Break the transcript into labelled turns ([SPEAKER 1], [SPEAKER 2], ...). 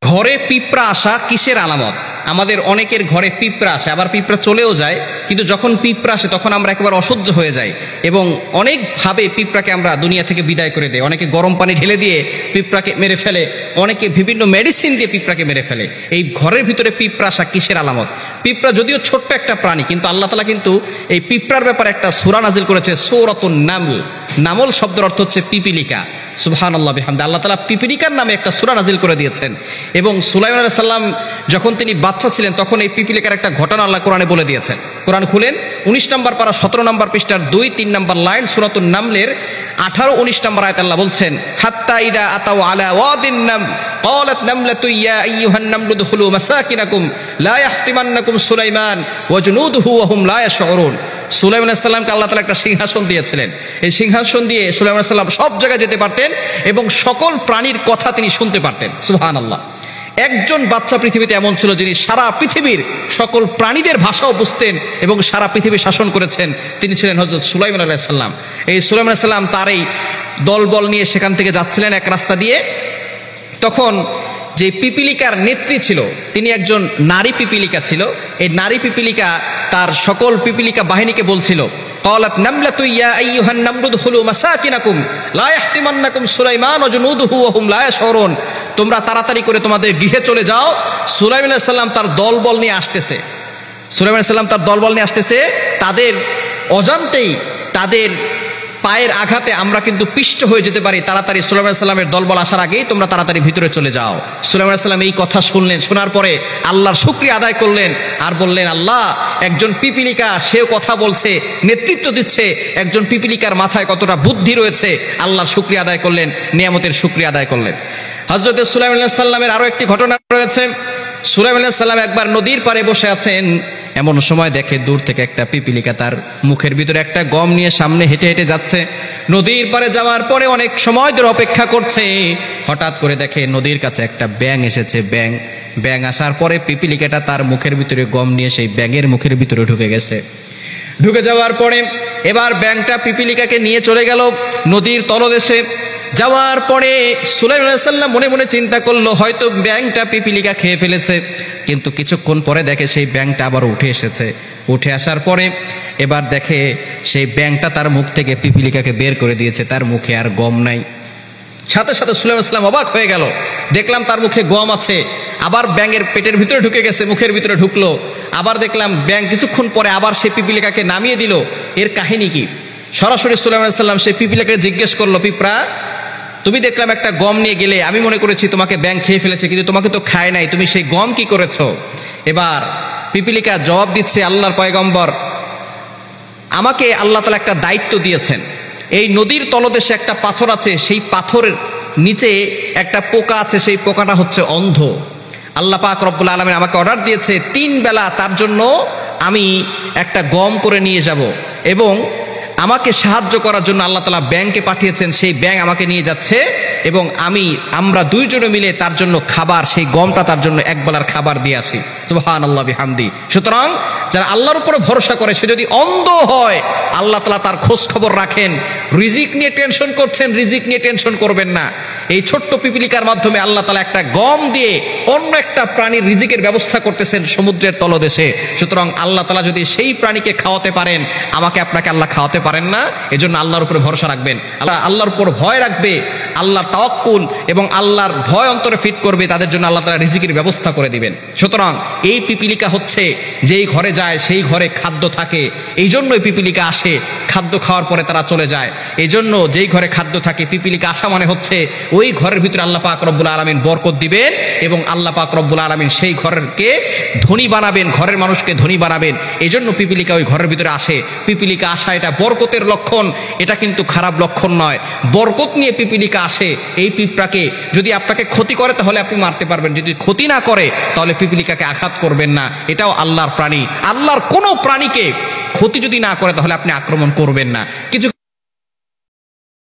[SPEAKER 1] ঘরে পিঁপড়া আসা কিসের আলামত? আমাদের অনেকের ঘরে পিঁপড়া আসে, আবার পিঁপড়া চলেও যায়, কিন্তু যখন পিঁপড়া আসে তখন আমরা একেবারে অসহ্য হয়ে যাই এবং অনেকভাবে পিঁপড়াকে আমরা দুনিয়া থেকে বিদায় করে দেই। অনেকে গরম পানি ঢেলে দিয়ে পিঁপড়াকে মেরে ফেলে, অনেকে বিভিন্ন মেডিসিন দিয়ে পিঁপড়াকে মেরে ফেলে। এই ঘরের ভিতরে পিঁপড়া আসা কিসের আলামত? পিঁপড়া যদিও ছোট্ট একটা প্রাণী, কিন্তু আল্লাহ তাআলা কিন্তু এই পিঁপড়ার ব্যাপারে একটা সূরা নাজিল করেছে, সূরাতুন নামল। নামল শব্দের অর্থ হচ্ছে পিপিলিকা। সুবহানাল্লাহ বিহামদি। আল্লাহ তাআলা পিপিলিকার নামে একটা সূরা নাজিল করে দিয়েছেন। এবং সুলাইমান আলাইহিস সালাম যখন তিনি বাচ্চা ছিলেন তখন এই পিপিলিকার একটা ঘটনা আল্লাহ কোরআনে বলে দিয়েছেন। কোরআন খুলেন 19 নম্বর পারা 17 নম্বর পৃষ্ঠার 2-3 নম্বর লাইন, সূরাতুন নামলের 18-19 নম্বর আয়াতে আল্লাহ বলছেন, হাত্তা ইদা আতাউ আলা ওয়াদিন নাম ক্বালাত নামলাতু ইয়া আইয়ুহান নামলু দুখুলু মাসাকিনাকুম লা ইয়াহতিমান্নাকুম সুলাইমান ওয়া জুনুদুহু ওয়া হুম লা ইয়াশউরুন। সুলাইমান আলাইহিস সালামকে আল্লাহ তাআলা একটা সিংহাসন দিয়েছিলেন। এই সিংহাসন দিয়ে সুলাইমান আলাইহিস সালাম সব জায়গায় যেতে পারতেন এবং সকল প্রাণীর কথা তিনি শুনতে পারতেন। সুবহানাল্লাহ। একজন বাচ্চা পৃথিবীতে এমন ছিল যিনি সারা পৃথিবীর সকল প্রাণীদের ভাষাও বুঝতেন এবং সারা পৃথিবী শাসন করেছেন। তিনি ছিলেন হযরত সুলাইমান আলাইহিস সালাম। এই সুলাইমান আলাইহিস সালাম তার এই দলবল নিয়ে সেখান থেকে যাচ্ছিলেন এক রাস্তা দিয়ে। তখন যে পিপিলিকার নেত্রী ছিল তিনি একজন নারী পিপিলিকা ছিল। এই নারী পিপিলিকা তার সকল পিপিলিকা বাহিনীকে বলছিল, ক্বালাত নামলাতু ইয়া আইয়ুহান নামলু দুখুলু মাসাকিনাকুম লা ইয়াহতিমান্নাকুম সুলাইমান ওয়া জুনুদুহু ওয়া হুম লা ইয়াশউরুন। তোমরা তাড়াতাড়ি করে তোমাদের গৃহে চলে যাও। সুলাইমান আলাইহিস সালাম তার দলবল নিয়ে আসতেছে। সুলাইমান আলাইহিস সালাম তার দলবল নিয়ে আসতেছে। তাদের অজান্তেই তাদের পায়ের আঘাতে আমরা কিন্তু পিষ্ট হয়ে যেতে পারি। তাড়াতাড়ি সুলাইমান আলাইহিস সালামের দলবল আসার আগেই তোমরা তাড়াতাড়ি ভিতরে চলে যাও। সুলাইমান আলাইহিস সালাম এই কথা শুনলেন, শোনার পরে আল্লাহর শুকরিয়া আদায় করলেন আর বললেন, আল্লাহ, একজন পিপিলিকা সেও কথা বলছে, নেতৃত্ব দিচ্ছে, একজন পিপিলিকার মাথায় কতটা বুদ্ধি রয়েছে। আল্লাহর শুকরিয়া আদায় করলেন, নিয়ামতের শুকরিয়া আদায় করলেন। হযরত সুলাইমান আলাইহিস সালামের আরো একটি ঘটনা রয়েছে। সুলাইমান আলাইহিস সালাম একবার নদীর পাড়ে বসে আছেন, এমন সময় দেখে দূর থেকে একটা পিপিলিকা তার মুখের ভিতরে একটা গম নিয়ে সামনে হেঁটে হেঁটে যাচ্ছে। নদীর পাড়ে যাওয়ার পরে অনেক সময় ধরে অপেক্ষা করছে। হঠাৎ করে দেখে নদীর কাছে একটা ব্যাঙ এসেছে। ব্যাঙ আসার পরে পিপিলিকাটা তার মুখের ভিতরে গম নিয়ে সেই ব্যাঙের মুখের ভিতরে ঢুকে গেছে। ঢুকে যাওয়ার পরে এবার ব্যাঙটা পিপিলিকাকে নিয়ে চলে গেল নদীর তলদেশে। যাওয়ার পরে সুলাইমান আলাইহিস সালাম মনে মনে চিন্তা করলো, হয়তো ব্যাঙটা পিপিলিকা খেয়ে ফেলেছে। কিন্তু কিছুক্ষণ পরে দেখে সেই ব্যাঙটা আবার উঠে এসেছে। উঠে আসার পরে এবার দেখে সেই ব্যাঙটা তার মুখ থেকে পিপিলিকাকে বের করে দিয়েছে, তার মুখে আর গম নাই। সাথে সাথে সুলাইমান আলাইহিস সালাম অবাক হয়ে গেল, দেখলাম তার মুখে গম আছে। আবার ব্যাঙের পেটের ভিতরে ঢুকে গেছে, মুখের ভিতরে ঢুকলো। আবার দেখলাম ব্যাঙ কিছুক্ষণ পরে আবার সেই পিপিলিকাকে নামিয়ে দিল। এর কাহিনী কি? সরাসরি সুলাইমান আলাইহিস সালাম সেই পিপিলিকাকে জিজ্ঞেস করলো, পিঁপড়া, তুমি দেখলাম একটা গম নিয়ে গেলে, আমি মনে করেছি তোমাকে ব্যাঙ খেয়ে ফেলেছে, কিন্তু তোমাকে তো খায় নাই, তুমি সেই গম কি করেছো? এবার পিপিলিকা জবাব দিচ্ছে, আল্লাহর পয়গম্বর, আমাকে আল্লাহ তাআলা একটা দায়িত্ব দিয়েছেন। এই নদীর তলদেশে একটা পাথর আছে, সেই পাথরের নিচে একটা পোকা আছে, সেই পোকাটা হচ্ছে অন্ধ। আল্লাহ পাক রব্বুল আলামিন আমাকে অর্ডার দিয়েছে 3 বেলা তার জন্য আমি একটা গম করে নিয়ে যাব এবং আমাকে সাহায্য করার জন্য আল্লাহ তাআলা ব্যাঙকে পাঠিয়েছেন। সেই ব্যাঙ আমাকে নিয়ে যাচ্ছে এবং আমরা দুইজনে মিলে তার জন্য খাবার, সেই গমটা তার জন্য এক বেলার খাবার দিয়ে আসি। সুবহানাল্লাহ বিহামদি। সুতরাং যারা আল্লাহর উপরে ভরসা করে, সে যদি অন্ধ হয়, আল্লাহ তাআলা তার খোঁজ খবর রাখেন। রিজিক নিয়ে টেনশন করছেন, রিজিক নিয়ে টেনশন করবেন না। এই ছোট্ট পিপিলিকার মাধ্যমে আল্লাহ তাআলা একটা গম দিয়ে অন্য একটা প্রাণীর রিজিকের ব্যবস্থা করতেছেন সমুদ্রের তলদেশে। সুতরাং আল্লাহ তাআলা যদি সেই প্রাণীকে খাওয়াতে পারেন, আমাকে আপনাকে আল্লাহ খাওয়াতে পারেন না? এজন্য আল্লাহর উপরে ভরসা রাখবেন। আল্লাহর উপর ভয় রাখবে, আল্লাহর তাওয়াক্কুল এবং আল্লাহর ভয় অন্তরে ফিট করবে, তাদের জন্য আল্লাহ তাআলা রিজিকের ব্যবস্থা করে দিবেন। সুতরাং এই পিপিলিকা হচ্ছে যেই ঘরে যায় সেই ঘরে খাদ্য থাকে, এই জন্যই পিপিলিকা আসে। খাদ্য খাওয়ার পরে তারা চলে যায়। এই জন্য যেই ঘরে খাদ্য থাকে, পিপিলিকা আসা মানে হচ্ছে ওই ঘরের ভিতরে আল্লাহ পাক রব্বুল আলামিন বরকত দিবেন এবং আল্লাহ পাক রব্বুল আলামিন সেই ঘরকে ধনী বানাবেন, ঘরের মানুষকে ধনী বানাবেন। এই জন্য পিপিলিকা ওই ঘরের ভিতরে আসে। পিপিলিকা আসা এটা বরকতের লক্ষণ, এটা কিন্তু খারাপ লক্ষণ নয়। বরকত নিয়ে পিপিলিকা আসে। এই পিঁপড়াকে যদি আপনাকে ক্ষতি করে তাহলে আপনি মারতে পারবেন, যদি ক্ষতি না করে তাহলে পিপিলিকাকে আঘাত করবেন না। এটাও আল্লাহর প্রাণী। আল্লাহর কোনো প্রাণীকে ক্ষতি যদি না করে তাহলে আপনি আক্রমণ করবেন না। কিছু